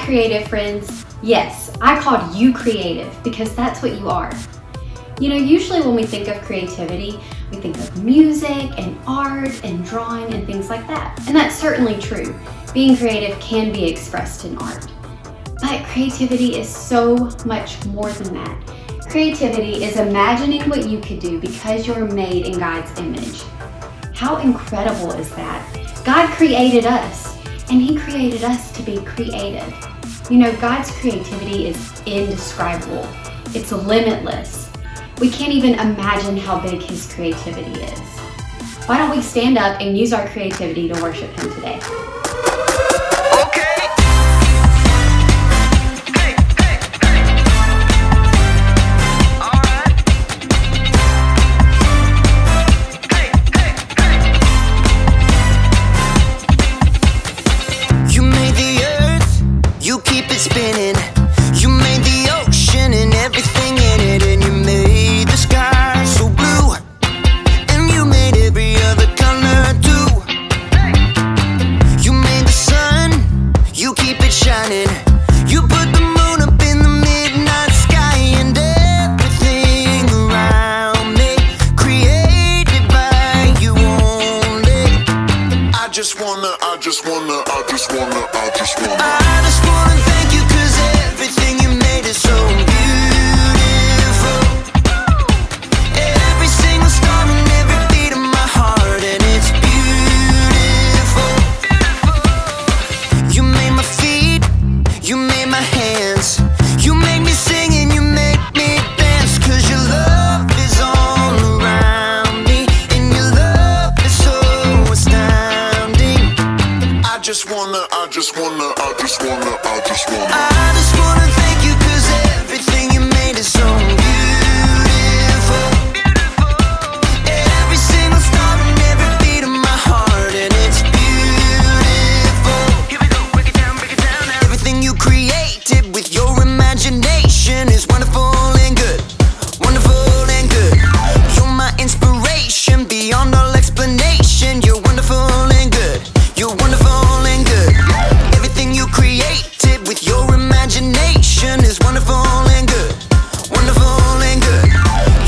creative, friends? Yes, I called you creative because that's what you are. You know, usually when we think of creativity, we think of music and art and drawing and things like that. And that's certainly true. Being creative can be expressed in art. But creativity is so much more than that. Creativity is imagining what you could do because you're made in God's image. How incredible is that? God created us, and He created us to be creative. You know, God's creativity is indescribable. It's limitless. We can't even imagine how big His creativity is. Why don't we stand up and use our creativity to worship Him today? I just wanna thank you 'cause everything you made is so beautiful. Every single star and every beat of my heart, and it's beautiful. You made my feet, you made my hands, you made me sing and you make me dance, 'cause your love is all around me, and your love is so astounding. I just wanna thank you 'cause everything you made is so beautiful. Every single star and every beat of my heart, and it's beautiful. Here we go, break it down now. Everything you created with your imagination is wonderful and good. Wonderful and good. You're my inspiration beyond all explanation. You're wonderful and good. You're wonderful and good. Everything you created with your imagination is wonderful and good. Wonderful and good.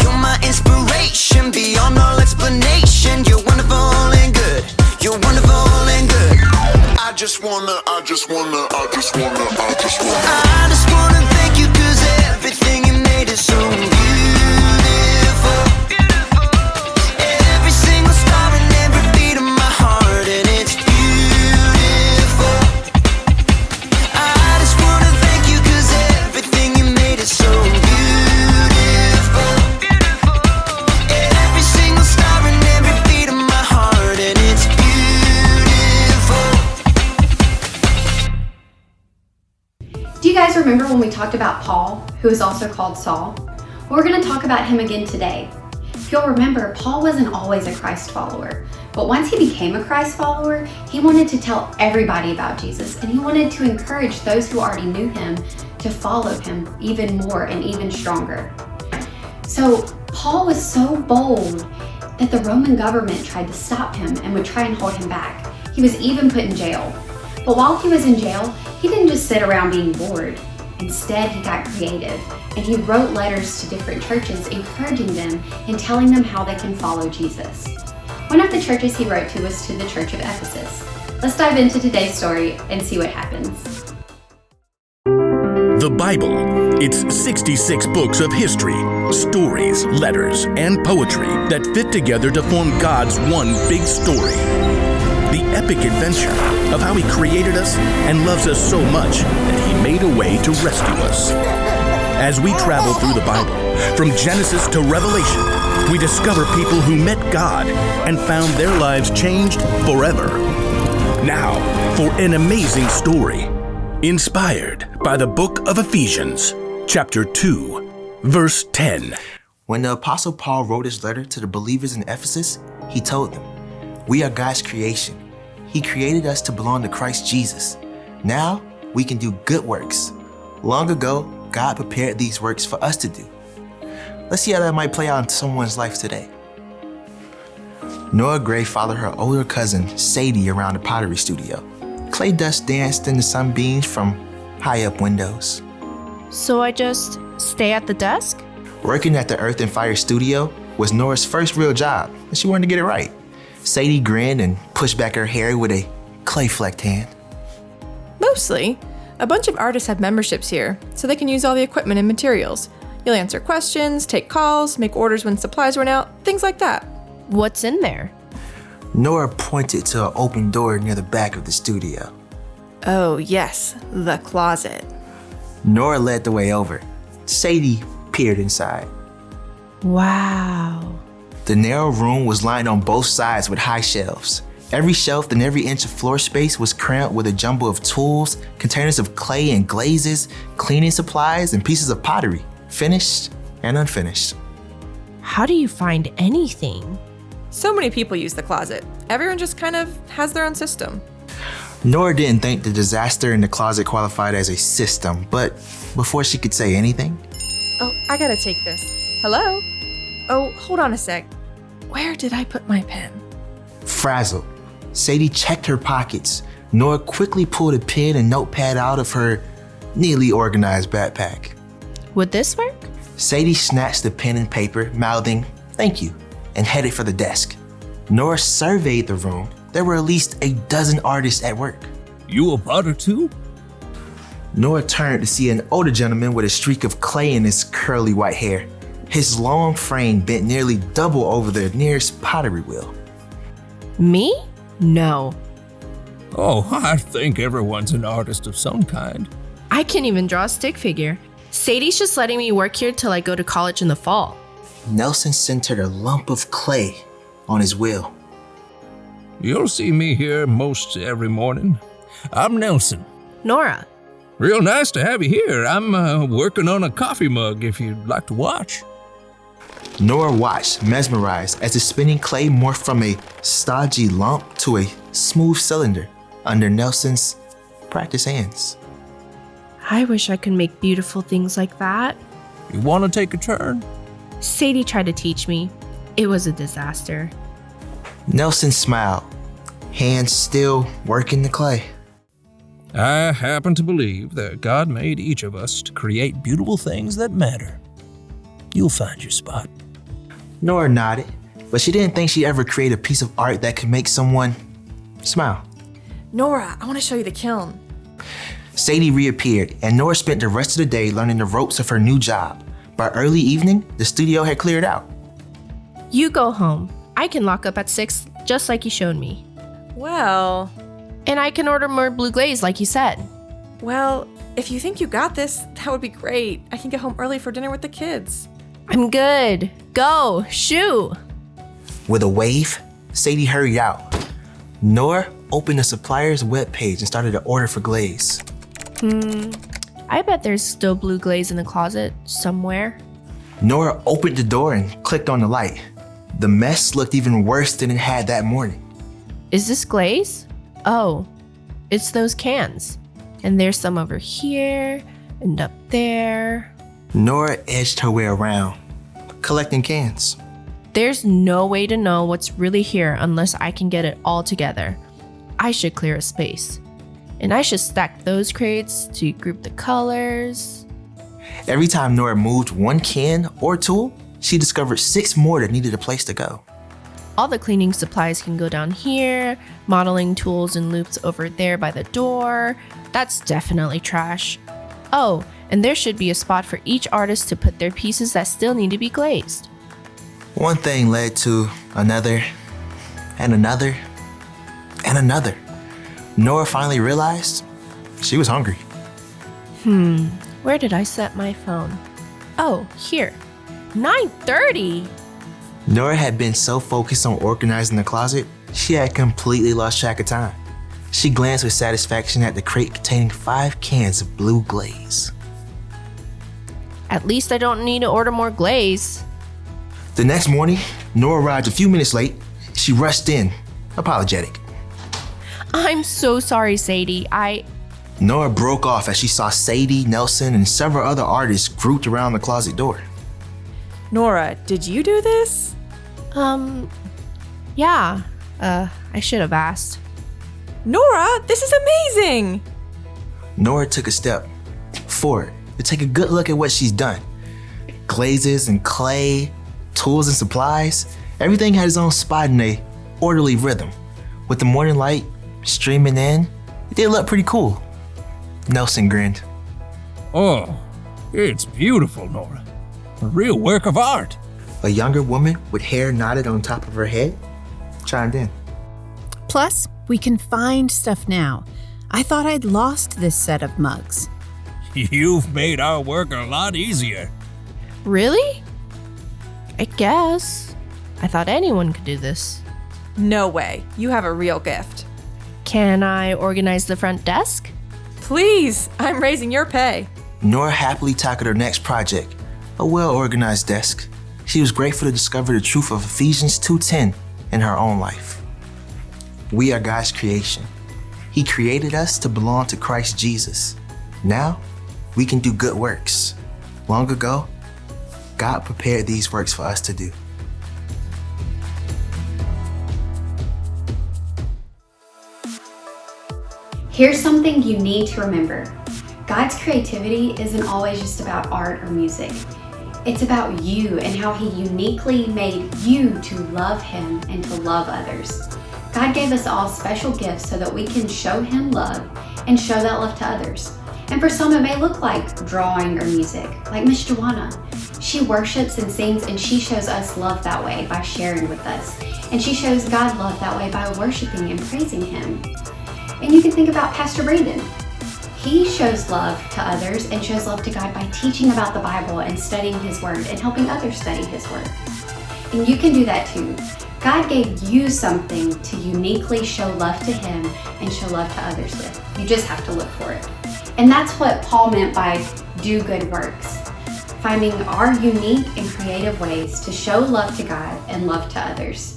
You're my inspiration beyond all explanation. You're wonderful and good. You're wonderful and good. I just wanna thank you 'cause everything you made is so beautiful. Every single star and every beat of my heart, and it's beautiful. I just wanna thank you 'cause everything you made is so beautiful. Every single star and every beat of my heart, and it's beautiful. Do you guys remember when we talked about Paul, who is also called Saul? Well, we're going to talk about him again today. If you'll remember, Paul wasn't always a Christ follower, but once he became a Christ follower, he wanted to tell everybody about Jesus, and he wanted to encourage those who already knew him to follow him even more and even stronger. So Paul was so bold that the Roman government tried to stop him and would try and hold him back. He was even put in jail. But while he was in jail, he didn't just sit around being bored. Instead, he got creative, and he wrote letters to different churches encouraging them and telling them how they can follow Jesus. One of the churches he wrote to was to the Church of Ephesus. Let's dive into today's story and see what happens. The Bible. It's 66 books of history, stories, letters, and poetry that fit together to form God's one big story. The epic adventure of how He created us and loves us so much that He made a way to rescue us. As we travel through the Bible, from Genesis to Revelation, we discover people who met God and found their lives changed forever. Now, for an amazing story, inspired by the book of Ephesians, chapter 2, verse 10. When the Apostle Paul wrote his letter to the believers in Ephesus, he told them, "We are God's creation. He created us to belong to Christ Jesus. Now we can do good works. Long ago, God prepared these works for us to do." Let's see how that might play out in someone's life today. Nora Gray followed her older cousin, Sadie, around the pottery studio. Clay dust danced in the sunbeams from high up windows. So I just stay at the desk? Working at the Earth and Fire studio was Nora's first real job, and she wanted to get it right. Sadie grinned and pushed back her hair with a clay-flecked hand. Mostly. A bunch of artists have memberships here, so they can use all the equipment and materials. You'll answer questions, take calls, make orders when supplies run out, things like that. What's in there? Nora pointed to an open door near the back of the studio. Oh, yes, the closet. Nora led the way over. Sadie peered inside. Wow. The narrow room was lined on both sides with high shelves. Every shelf and every inch of floor space was crammed with a jumble of tools, containers of clay and glazes, cleaning supplies, and pieces of pottery, finished and unfinished. How do you find anything? So many people use the closet. Everyone just kind of has their own system. Nora didn't think the disaster in the closet qualified as a system, but before she could say anything, Oh, I gotta take this. Hello? Oh, hold on a sec. Where did I put my pen? frazzled, Sadie checked her pockets. Nora quickly pulled a pen and notepad out of her neatly organized backpack. Would this work? Sadie snatched the pen and paper, mouthing, "Thank you," and headed for the desk. Nora surveyed the room. There were at least a dozen artists at work. You a potter too? Nora turned to see an older gentleman with a streak of clay in his curly white hair. His long frame bent nearly double over the nearest pottery wheel. Me? No. Oh, I think everyone's an artist of some kind. I can't even draw a stick figure. Sadie's just letting me work here till I go to college in the fall. Nelson centered a lump of clay on his wheel. You'll see me here most every morning. I'm Nelson. Nora. Real nice to have you here. I'm working on a coffee mug if you'd like to watch. Nora watched, mesmerized, as the spinning clay morphed from a stodgy lump to a smooth cylinder under Nelson's practiced hands. I wish I could make beautiful things like that. You want to take a turn? Sadie tried to teach me. It was a disaster. Nelson smiled, hands still working the clay. I happen to believe that God made each of us to create beautiful things that matter. You'll find your spot. Nora nodded, but she didn't think she'd ever create a piece of art that could make someone smile. Nora, I want to show you the kiln. Sadie reappeared, and Nora spent the rest of the day learning the ropes of her new job. By early evening, the studio had cleared out. You go home. I can lock up at 6, just like you showed me. Well, And I can order more blue glaze, like you said. if you think you got this, that would be great. I can get home early for dinner with the kids. I'm good. Go, shoo. With a wave, Sadie hurried out. Nora opened the supplier's webpage and started an order for glaze. I bet there's still blue glaze in the closet somewhere. Nora opened the door and clicked on the light. The mess looked even worse than it had that morning. Is this glaze? Oh, it's those cans. And there's some over here and up there. Nora edged her way around, collecting cans. There's no way to know what's really here unless I can get it all together. I should clear a space. And I should stack those crates to group the colors. Every time Nora moved one can or tool, she discovered 6 more that needed a place to go. All the cleaning supplies can go down here, modeling tools and loops over there by the door. That's definitely trash. Oh, and there should be a spot for each artist to put their pieces that still need to be glazed. One thing led to another, and another, and another. Nora finally realized she was hungry. Where did I set my phone? Oh, here. 9:30. Nora had been so focused on organizing the closet, she had completely lost track of time. She glanced with satisfaction at the crate containing 5 cans of blue glaze. At least I don't need to order more glaze. The next morning, Nora arrived a few minutes late. She rushed in, apologetic. I'm so sorry, Sadie. Nora broke off as she saw Sadie, Nelson, and several other artists grouped around the closet door. Nora, did you do this? Yeah. I should have asked. Nora, this is amazing! Nora took a step forward to take a good look at what she's done. Glazes and clay, tools and supplies, everything had its own spot in a orderly rhythm. With the morning light streaming in, it did look pretty cool. Nelson grinned. Oh, it's beautiful, Nora. A real work of art. A younger woman with hair knotted on top of her head chimed in. Plus, we can find stuff now. I thought I'd lost this set of mugs. You've made our work a lot easier. Really? I guess. I thought anyone could do this. No way. You have a real gift. Can I organize the front desk? Please, I'm raising your pay. Nora happily tackled her next project, a well-organized desk. She was grateful to discover the truth of Ephesians 2:10 in her own life. We are God's creation. He created us to belong to Christ Jesus. Now, we can do good works. Long ago, God prepared these works for us to do. Here's something you need to remember. God's creativity isn't always just about art or music. It's about you and how He uniquely made you to love Him and to love others. God gave us all special gifts so that we can show Him love and show that love to others. And for some, it may look like drawing or music, like Miss Joanna. She worships and sings, and she shows us love that way by sharing with us. And she shows God love that way by worshiping and praising Him. And you can think about Pastor Brandon. He shows love to others and shows love to God by teaching about the Bible and studying His Word and helping others study His Word. And you can do that too. God gave you something to uniquely show love to Him and show love to others with. You just have to look for it. And that's what Paul meant by do good works. Finding our unique and creative ways to show love to God and love to others.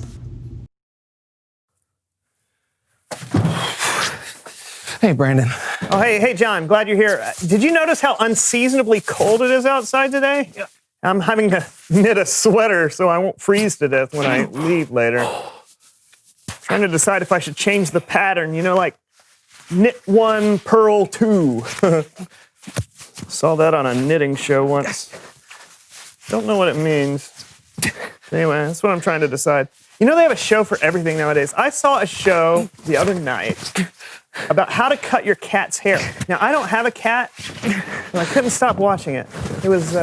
Hey, Brandon. Oh, hey, John. Glad you're here. Did you notice how unseasonably cold it is outside today? Yeah. I'm having to knit a sweater so I won't freeze to death when I leave later. Trying to decide if I should change the pattern. You know, like knit one, purl two. Saw that on a knitting show once. Don't know what it means. Anyway, that's what I'm trying to decide. You know, they have a show for everything nowadays. I saw a show the other night about how to cut your cat's hair. Now, I don't have a cat, and I couldn't stop watching it. It was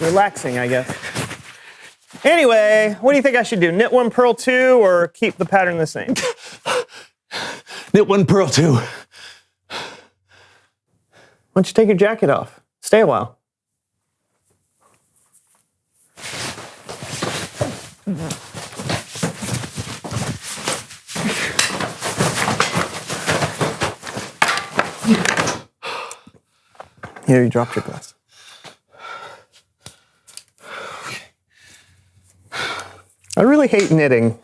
relaxing, I guess. Anyway, what do you think I should do? Knit one, purl two, or keep the pattern the same? Knit one, purl two. Why don't you take your jacket off? Stay a while. Here, you dropped your glass. I really hate knitting.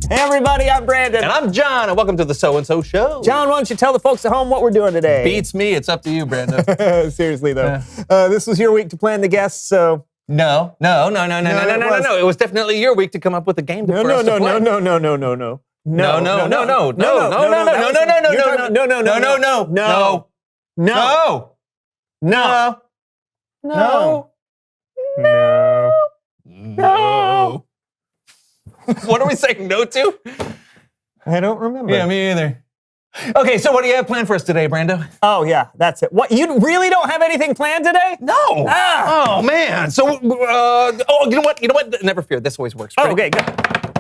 Hey everybody, I'm Brandon. And I'm John, and welcome to the So-and-So Show. John, why don't you tell the folks at home what we're doing today? Beats me, it's up to you, Brandon. Seriously though. This was your week to plan the guests, so... No. It was definitely your week to come up with a game for us to play. No. What are we saying no to? I don't remember. Yeah, me either. Okay, so what do you have planned for us today, Brando? Oh, yeah, that's it. What, you really don't have anything planned today? No. Oh, man. So, you know what? Never fear. This always works. Oh, okay, good.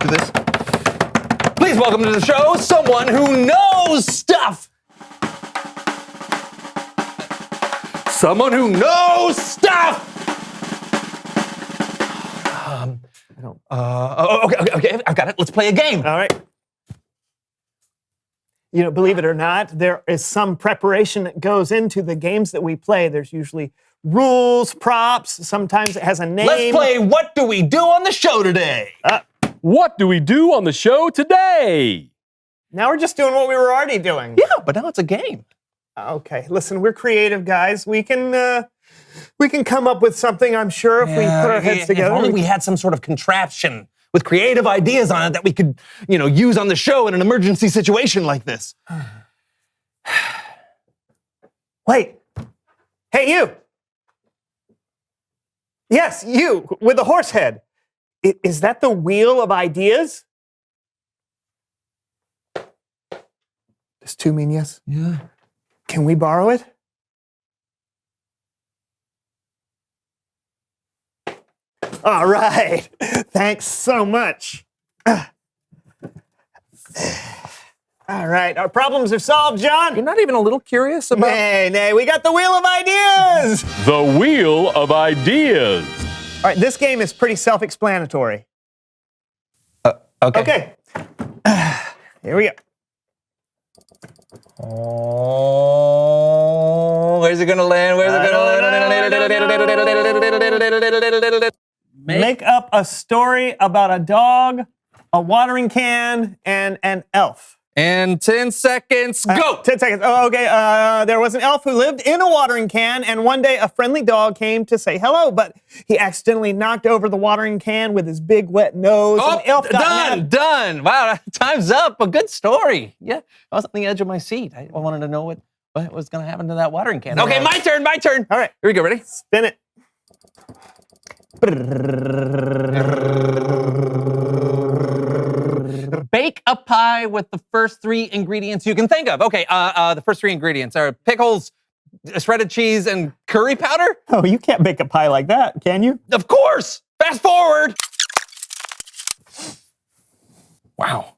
Do this. Please welcome to the show someone who knows stuff. Someone who knows stuff. Okay, I've got it. Let's play a game. All right. You know, believe it or not, there is some preparation that goes into the games that we play. There's usually rules, props. Sometimes it has a name. Let's play What Do We Do on the Show Today? What do we do on the show today? Now we're just doing what we were already doing. Yeah, but now it's a game. Okay, listen, we're creative guys. We can We can come up with something, I'm sure, if we put our heads together. If only we had some sort of contraption with creative ideas on it that we could, use on the show in an emergency situation like this. Wait. Hey, you. Yes, you, with the horse head. Is that the wheel of ideas? Does 2 mean yes? Yeah. Can we borrow it? All right. Thanks so much. All right. Our problems are solved, John. You're not even a little curious about... Nay. We got the wheel of ideas. The Wheel of Ideas. All right. This game is pretty self-explanatory. Okay. Here we go. Oh, where's it gonna land? Make up a story about a dog, a watering can, and an elf. And 10 seconds, go! 10 seconds. Oh, okay. There was an elf who lived in a watering can, and one day a friendly dog came to say hello, but he accidentally knocked over the watering can with his big wet nose. Oh, and the elf got done. Wow, time's up. A good story. Yeah, I was on the edge of my seat. I wanted to know what was going to happen to that watering can. Okay, my turn. All right. Here we go. Ready? Spin it. Bake a pie with the first 3 ingredients you can think of. Okay, the first 3 ingredients are pickles, shredded cheese, and curry powder. Oh, you can't bake a pie like that, can you? Of course! Fast forward! Wow.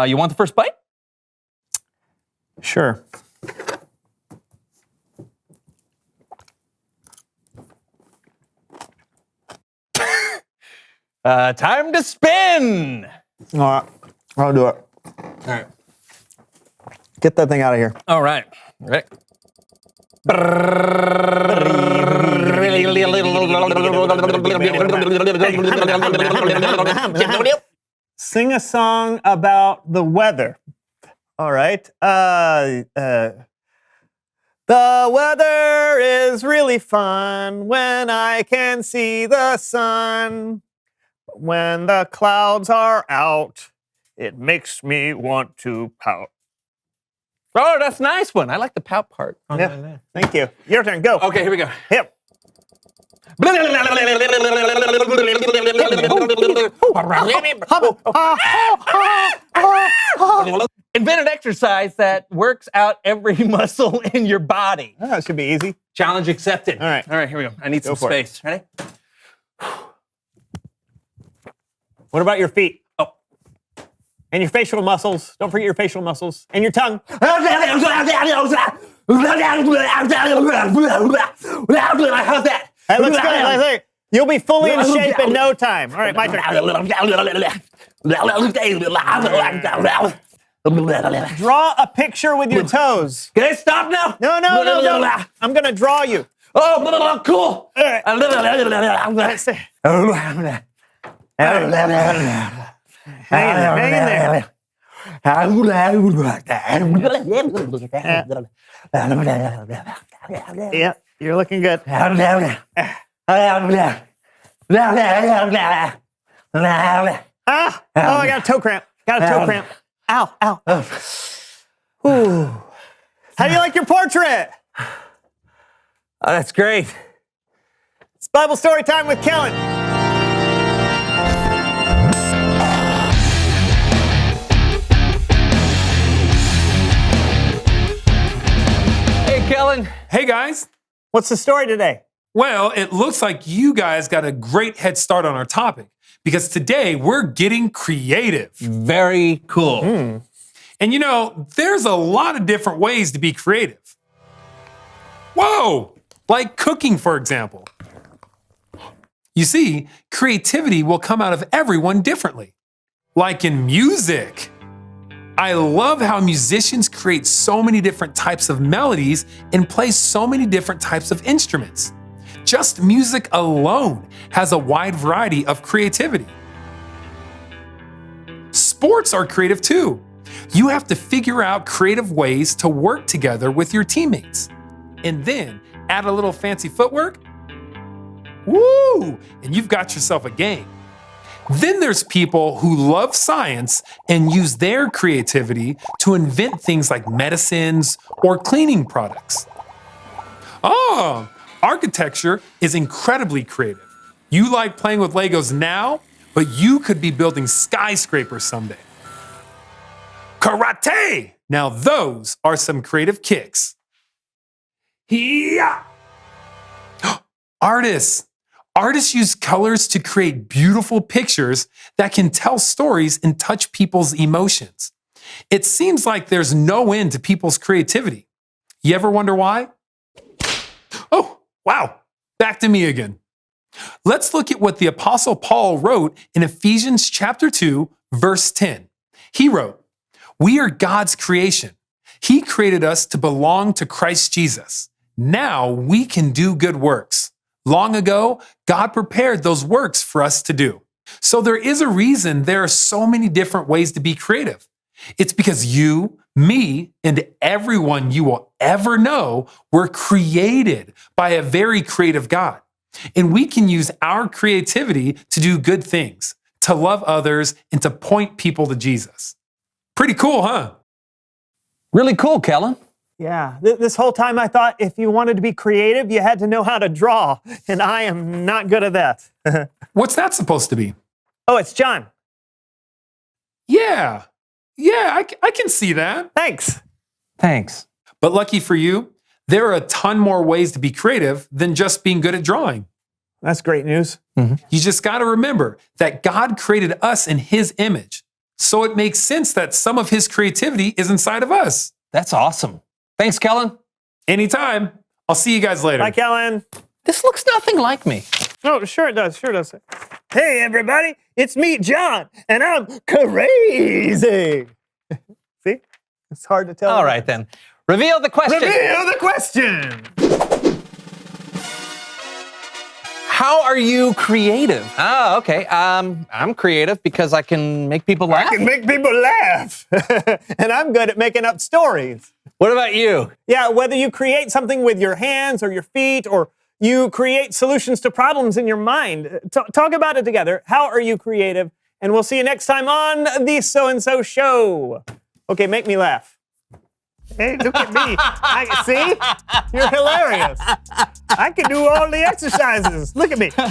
You want the first bite? Sure. Time to spin! All right. I'll do it. All right. Get that thing out of here. All right. Ready? Sing a song about the weather. All right. The weather is really fun when I can see the sun. When the clouds are out, it makes me want to pout. Oh, that's a nice one. I like the pout part. Yeah. Thank you. Your turn. Go. Okay, here we go. Hip. Invent an exercise that works out every muscle in your body. Oh, that should be easy. Challenge accepted. All right, here we go. I need some for space. Ready? What about your feet? Oh. And your facial muscles. Don't forget your facial muscles. And your tongue. How's that? That looks good. You'll be fully in shape in no time. All right, my turn. Draw a picture with your toes. Can I stop now? No. I'm going to draw you. Oh, cool. All right. Hang in there. Yeah, you're looking good. I got a toe cramp. Ow. Ooh. How do you like your portrait? Oh, that's great. It's Bible story time with Kellen. Kellen. Hey, guys. What's the story today? Well, it looks like you guys got a great head start on our topic because today we're getting creative. Very cool. And there's a lot of different ways to be creative. Whoa! Like cooking, for example. You see, creativity will come out of everyone differently. Like in music. I love how musicians create so many different types of melodies and play so many different types of instruments. Just music alone has a wide variety of creativity. Sports are creative too. You have to figure out creative ways to work together with your teammates. and then add a little fancy footwork. Woo! And you've got yourself a game. Then there's people who love science and use their creativity to invent things like medicines or cleaning products. Oh, architecture is incredibly creative. You like playing with Legos now, but you could be building skyscrapers someday. Karate! Now those are some creative kicks. Hiya! Artists. Artists use colors to create beautiful pictures that can tell stories and touch people's emotions. It seems like there's no end to people's creativity. You ever wonder why? Oh, wow. Back to me again. Let's look at what the Apostle Paul wrote in Ephesians chapter 2, verse 10. He wrote, "We are God's creation. He created us to belong to Christ Jesus. Now we can do good works. Long ago, God prepared those works for us to do." So there is a reason there are so many different ways to be creative. It's because you, me, and everyone you will ever know were created by a very creative God. And we can use our creativity to do good things, to love others, and to point people to Jesus. Pretty cool, huh? Really cool, Kellen. Yeah, this whole time I thought if you wanted to be creative, you had to know how to draw, and I am not good at that. What's that supposed to be? Oh, it's John. Yeah, I can see that. Thanks. Thanks. But lucky for you, there are a ton more ways to be creative than just being good at drawing. That's great news. You just got to remember that God created us in His image. So it makes sense that some of His creativity is inside of us. That's awesome. Thanks, Kellen. Anytime. I'll see you guys later. Bye, Kellen. This looks nothing like me. Oh, sure it does. Sure it does. Hey, everybody. It's me, John, and I'm crazy. See? It's hard to tell. All right, then. Reveal the question. Reveal the question. How are you creative? Oh, okay. I'm creative because I can make people laugh. I can make people laugh. And I'm good at making up stories. What about you? Yeah, whether you create something with your hands or your feet, or you create solutions to problems in your mind. Talk about it together. How are you creative? And we'll see you next time on the So-and-So Show. Okay, make me laugh. Hey, look at me. See? You're hilarious. I can do all the exercises. Look at me. La,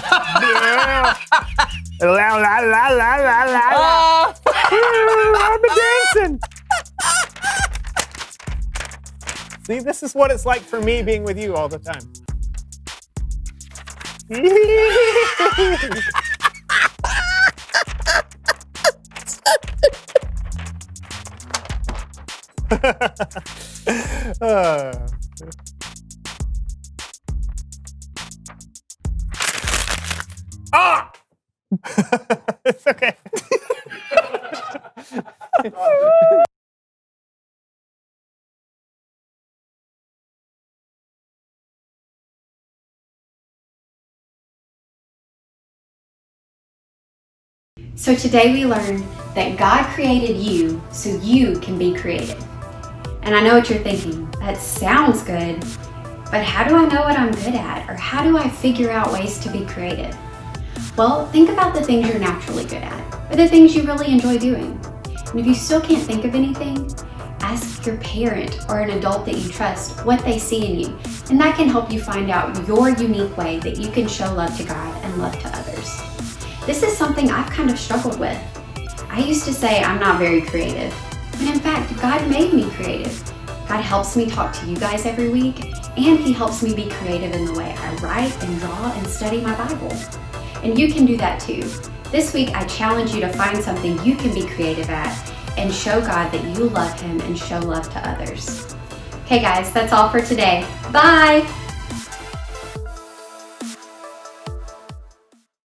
la, la, la, la, la. I'm dancing. See, this is what it's like for me being with you all the time. Ah! It's okay. So today we learned that God created you so you can be creative. And I know what you're thinking, that sounds good, but how do I know what I'm good at? Or how do I figure out ways to be creative? Well, think about the things you're naturally good at, or the things you really enjoy doing. And if you still can't think of anything, ask your parent or an adult that you trust what they see in you. And that can help you find out your unique way that you can show love to God and love to others. This is something I've kind of struggled with. I used to say I'm not very creative, but in fact, God made me creative. God helps me talk to you guys every week, and He helps me be creative in the way I write and draw and study my Bible. And you can do that too. This week, I challenge you to find something you can be creative at and show God that you love Him and show love to others. Okay guys, that's all for today. Bye!